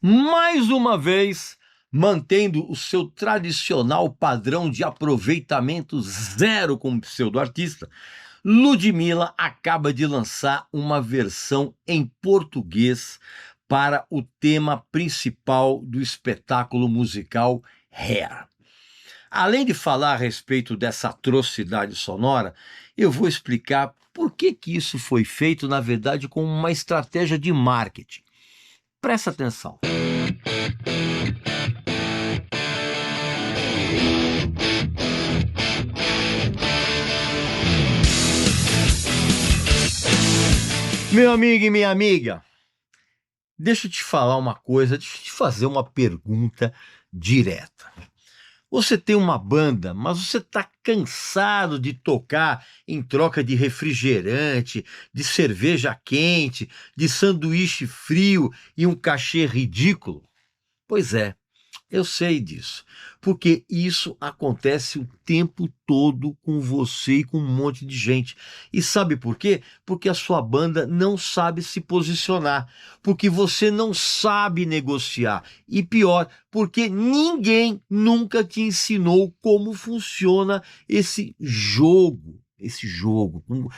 mais uma vez, mantendo o seu tradicional padrão de aproveitamento zero como pseudo-artista, Ludmilla acaba de lançar uma versão em português para o tema principal do espetáculo musical Hair. Além de falar a respeito dessa atrocidade sonora, eu vou explicar por que isso foi feito, na verdade, como uma estratégia de marketing. Presta atenção. Meu amigo e minha amiga, deixa eu te falar uma coisa, deixa eu te fazer uma pergunta direta. Você tem uma banda, mas você está cansado de tocar em troca de refrigerante, de cerveja quente, de sanduíche frio e um cachê ridículo? Pois é, eu sei disso, porque isso acontece o tempo todo com você e com um monte de gente. E sabe por quê? Porque a sua banda não sabe se posicionar, porque você não sabe negociar. E pior, porque ninguém nunca te ensinou como funciona esse jogo,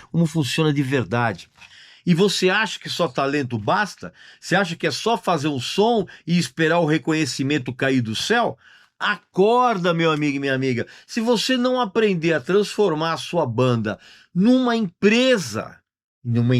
como funciona de verdade. E você acha que só talento basta? Você acha que é só fazer um som e esperar o reconhecimento cair do céu? Acorda, meu amigo e minha amiga. Se você não aprender a transformar a sua banda numa empresa, numa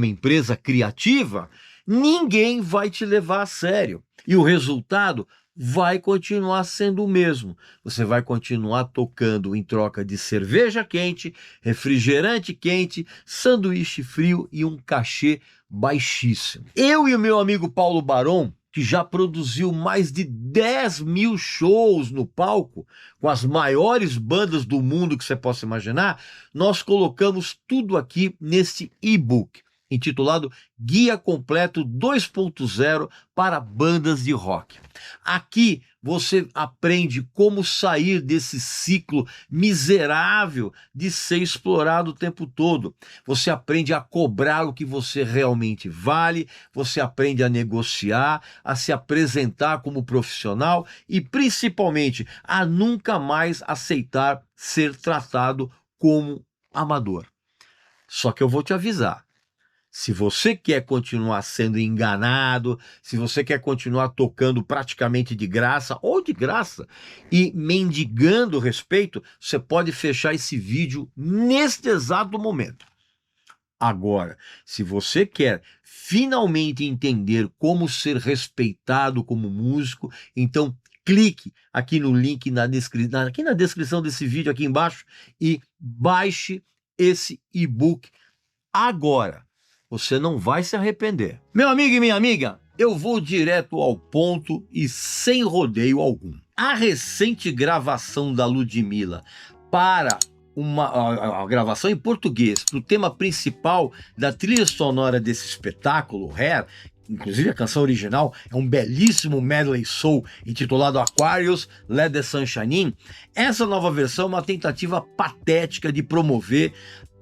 empresa criativa, ninguém vai te levar a sério. E o resultado vai continuar sendo o mesmo. Você vai continuar tocando em troca de cerveja quente, refrigerante quente, sanduíche frio e um cachê baixíssimo. Eu e o meu amigo Paulo Barão, que já produziu mais de 10 mil shows no palco, com as maiores bandas do mundo que você possa imaginar, nós colocamos tudo aqui nesse e-book, intitulado Guia Completo 2.0 para Bandas de Rock. Aqui você aprende como sair desse ciclo miserável de ser explorado o tempo todo. Você aprende a cobrar o que você realmente vale, você aprende a negociar, a se apresentar como profissional e, principalmente, a nunca mais aceitar ser tratado como amador. Só que eu vou te avisar. Se você quer continuar sendo enganado, se você quer continuar tocando praticamente de graça ou de graça e mendigando respeito, você pode fechar esse vídeo neste exato momento. Agora, se você quer finalmente entender como ser respeitado como músico, então clique aqui no link aqui na descrição desse vídeo aqui embaixo e baixe esse e-book agora. Você não vai se arrepender. Meu amigo e minha amiga, eu vou direto ao ponto e sem rodeio algum. A recente gravação da Ludmilla para a gravação em português, para o tema principal da trilha sonora desse espetáculo, Hair, inclusive a canção original é um belíssimo medley soul intitulado Aquarius, Let the Sun Shine In. Essa nova versão é uma tentativa patética de promover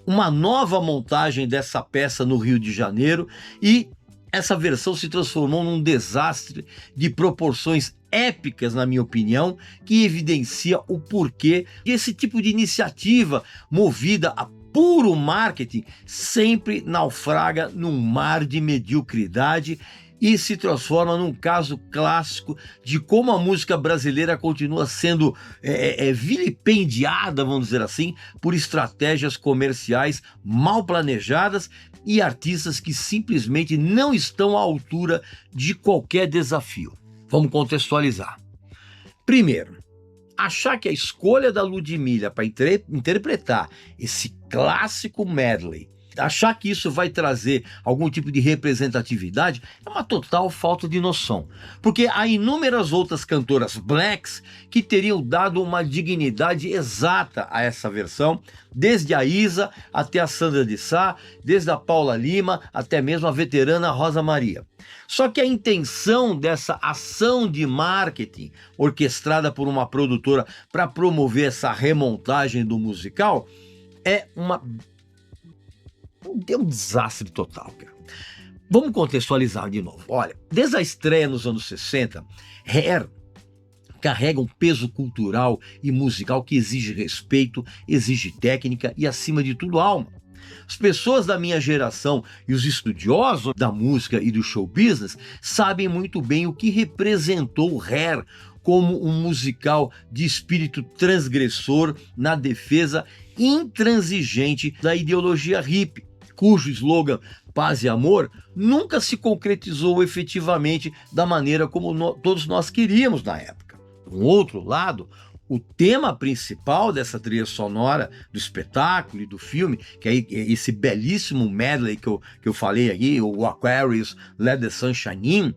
uma nova montagem dessa peça no Rio de Janeiro e essa versão se transformou num desastre de proporções épicas, na minha opinião, que evidencia o porquê esse tipo de iniciativa movida a puro marketing sempre naufraga num mar de mediocridade e se transforma num caso clássico de como a música brasileira continua sendo vilipendiada, vamos dizer assim, por estratégias comerciais mal planejadas e artistas que simplesmente não estão à altura de qualquer desafio. Vamos contextualizar. Primeiro, achar que a escolha da Ludmilla para interpretar esse clássico medley, achar que isso vai trazer algum tipo de representatividade é uma total falta de noção, porque há inúmeras outras cantoras blacks que teriam dado uma dignidade exata a essa versão, desde a Isa até a Sandra de Sá, desde a Paula Lima até mesmo a veterana Rosa Maria. Só que a intenção dessa ação de marketing orquestrada por uma produtora para promover essa remontagem do musical é um desastre total, cara. Vamos contextualizar de novo. Olha, desde a estreia nos anos 60, Hair carrega um peso cultural e musical que exige respeito, exige técnica e, acima de tudo, alma. As pessoas da minha geração e os estudiosos da música e do show business sabem muito bem o que representou o Hair como um musical de espírito transgressor na defesa intransigente da ideologia hippie, cujo slogan Paz e Amor nunca se concretizou efetivamente da maneira como todos nós queríamos na época. Por outro lado, o tema principal dessa trilha sonora do espetáculo e do filme, que é esse belíssimo medley que eu falei aqui, o Aquarius, Let the Sun Shine In,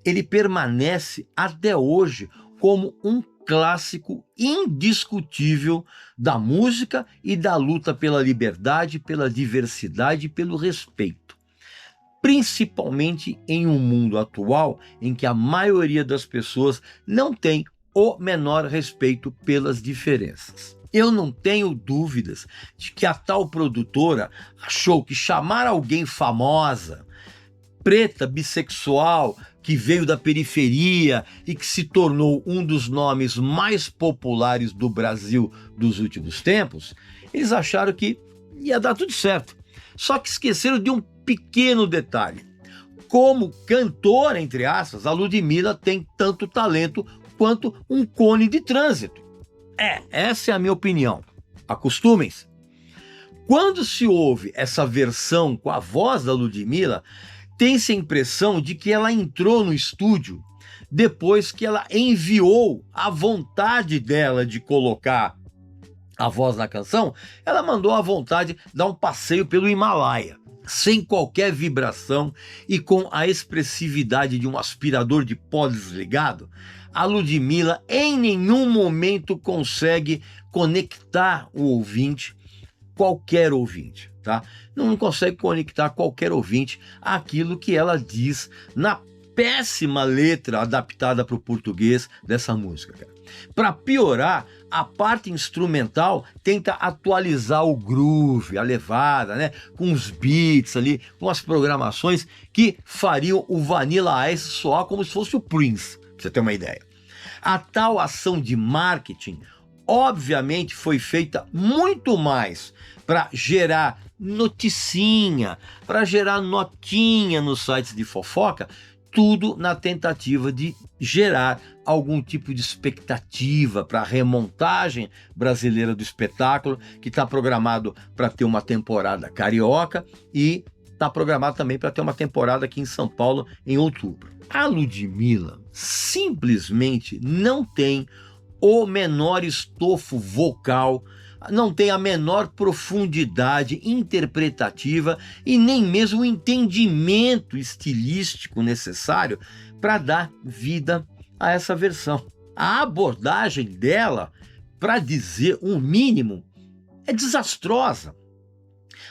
ele permanece até hoje como um clássico indiscutível da música e da luta pela liberdade, pela diversidade e pelo respeito. Principalmente em um mundo atual em que a maioria das pessoas não tem o menor respeito pelas diferenças. Eu não tenho dúvidas de que a tal produtora achou que chamar alguém famosa, preta, bissexual, que veio da periferia e que se tornou um dos nomes mais populares do Brasil dos últimos tempos, eles acharam que ia dar tudo certo. Só que esqueceram de um pequeno detalhe. Como cantora, entre aspas, a Ludmilla tem tanto talento quanto um cone de trânsito. Essa é a minha opinião. Acostumem-se. Quando se ouve essa versão com a voz da Ludmilla, tem-se a impressão de que ela entrou no estúdio depois que ela enviou a vontade dela de colocar a voz na canção, ela mandou à vontade dar um passeio pelo Himalaia, sem qualquer vibração e com a expressividade de um aspirador de pó desligado. A Ludmilla em nenhum momento consegue conectar o ouvinte, qualquer ouvinte, tá? Não consegue conectar qualquer ouvinte àquilo que ela diz na péssima letra adaptada para o português dessa música, cara. Para piorar, a parte instrumental tenta atualizar o groove, a levada, né? Com os beats ali, com as programações que fariam o Vanilla Ice soar como se fosse o Prince, pra você ter uma ideia. A tal ação de marketing, obviamente, foi feita muito mais para gerar noticinha, para gerar notinha nos sites de fofoca, tudo na tentativa de gerar algum tipo de expectativa para a remontagem brasileira do espetáculo, que está programado para ter uma temporada carioca e está programado também para ter uma temporada aqui em São Paulo em outubro. A Ludmilla simplesmente não tem o menor estofo vocal, não tem a menor profundidade interpretativa e nem mesmo o entendimento estilístico necessário para dar vida a essa versão. A abordagem dela, para dizer o mínimo, é desastrosa.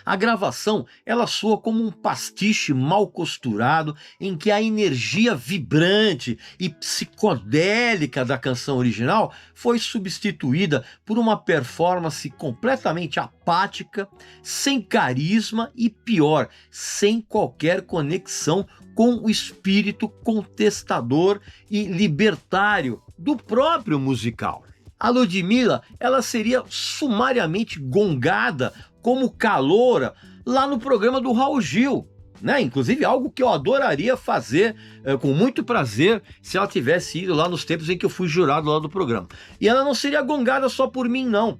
A gravação, ela soa como um pastiche mal costurado em que a energia vibrante e psicodélica da canção original foi substituída por uma performance completamente apática, sem carisma e, pior, sem qualquer conexão com o espírito contestador e libertário do próprio musical. A Ludmilla, ela seria sumariamente gongada como caloura lá no programa do Raul Gil, né? Inclusive algo que eu adoraria fazer com muito prazer se ela tivesse ido lá nos tempos em que eu fui jurado lá do programa. E ela não seria gongada só por mim, não.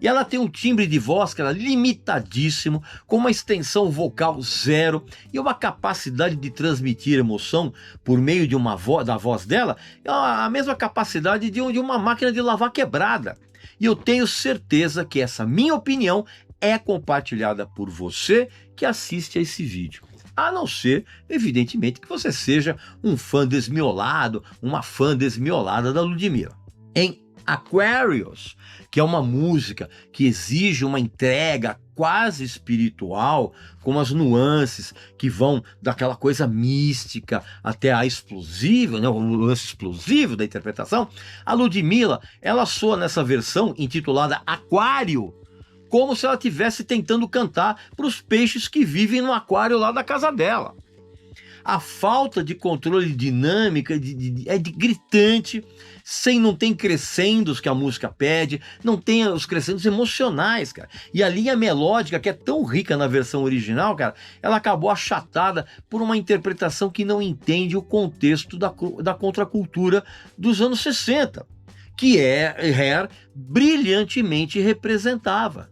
E ela tem um timbre de voz que era limitadíssimo, com uma extensão vocal zero e uma capacidade de transmitir emoção por meio de da voz dela, a mesma capacidade de uma máquina de lavar quebrada. E eu tenho certeza que essa minha opinião é compartilhada por você que assiste a esse vídeo. A não ser, evidentemente, que você seja um fã desmiolado, uma fã desmiolada da Ludmilla. Em Aquarius, que é uma música que exige uma entrega quase espiritual, com as nuances que vão daquela coisa mística até a explosiva, né, o lance explosivo da interpretação, a Ludmilla, ela soa nessa versão intitulada Aquário, como se ela estivesse tentando cantar para os peixes que vivem no aquário lá da casa dela. A falta de controle dinâmica é gritante, não tem crescendos que a música pede, não tem os crescendos emocionais, cara. E a linha melódica, que é tão rica na versão original, cara, ela acabou achatada por uma interpretação que não entende o contexto da contracultura dos anos 60, que Hair brilhantemente representava.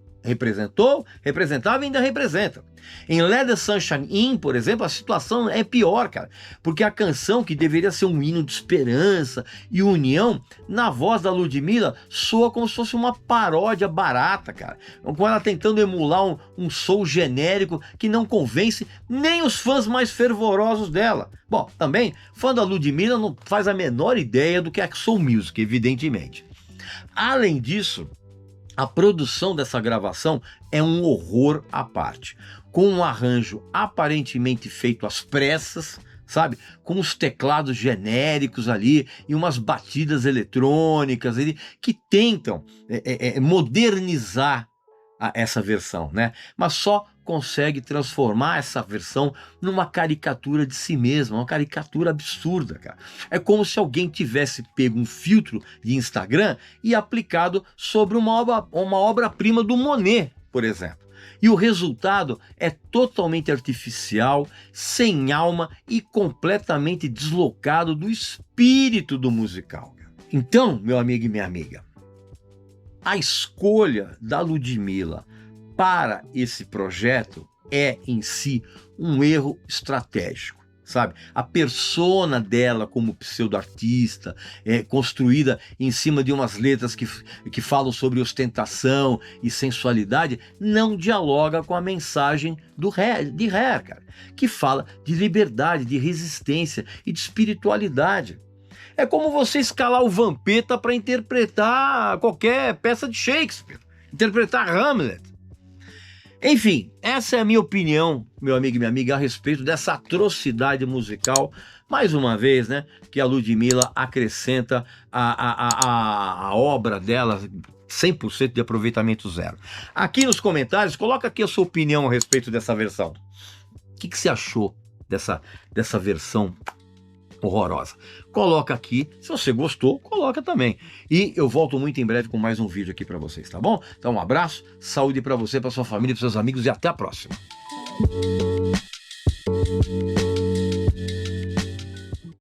Representava e ainda representa. Em Let the Sunshine In, por exemplo, a situação é pior, cara, porque a canção, que deveria ser um hino de esperança e união, na voz da Ludmilla, soa como se fosse uma paródia barata, cara, com ela tentando emular um soul genérico que não convence nem os fãs mais fervorosos dela. Bom, também, fã da Ludmilla não faz a menor ideia do que é soul music, evidentemente. Além disso, a produção dessa gravação é um horror à parte, com um arranjo aparentemente feito às pressas, sabe? Com os teclados genéricos ali e umas batidas eletrônicas ali, que tentam modernizar essa versão, né? Mas só consegue transformar essa versão numa caricatura de si mesma, uma caricatura absurda, cara. É como se alguém tivesse pego um filtro de Instagram e aplicado sobre uma obra-prima do Monet, por exemplo. E o resultado é totalmente artificial, sem alma e completamente deslocado do espírito do musical. Então, meu amigo e minha amiga, a escolha da Ludmilla para esse projeto é em si um erro estratégico, sabe? A persona dela como pseudo-artista é construída em cima de umas letras que falam sobre ostentação e sensualidade, não dialoga com a mensagem de Hair, cara, que fala de liberdade, de resistência e de espiritualidade. É como você escalar o Vampeta para interpretar qualquer peça de Shakespeare, interpretar Hamlet. Enfim, essa é a minha opinião, meu amigo e minha amiga, a respeito dessa atrocidade musical, mais uma vez, né, que a Ludmilla acrescenta a obra dela 100% de aproveitamento zero. Aqui nos comentários, coloca aqui a sua opinião a respeito dessa versão. O que você achou dessa versão horrorosa? Coloca aqui, se você gostou, coloca também. E eu volto muito em breve com mais um vídeo aqui para vocês, tá bom? Então um abraço, saúde para você, para sua família, para seus amigos e até a próxima.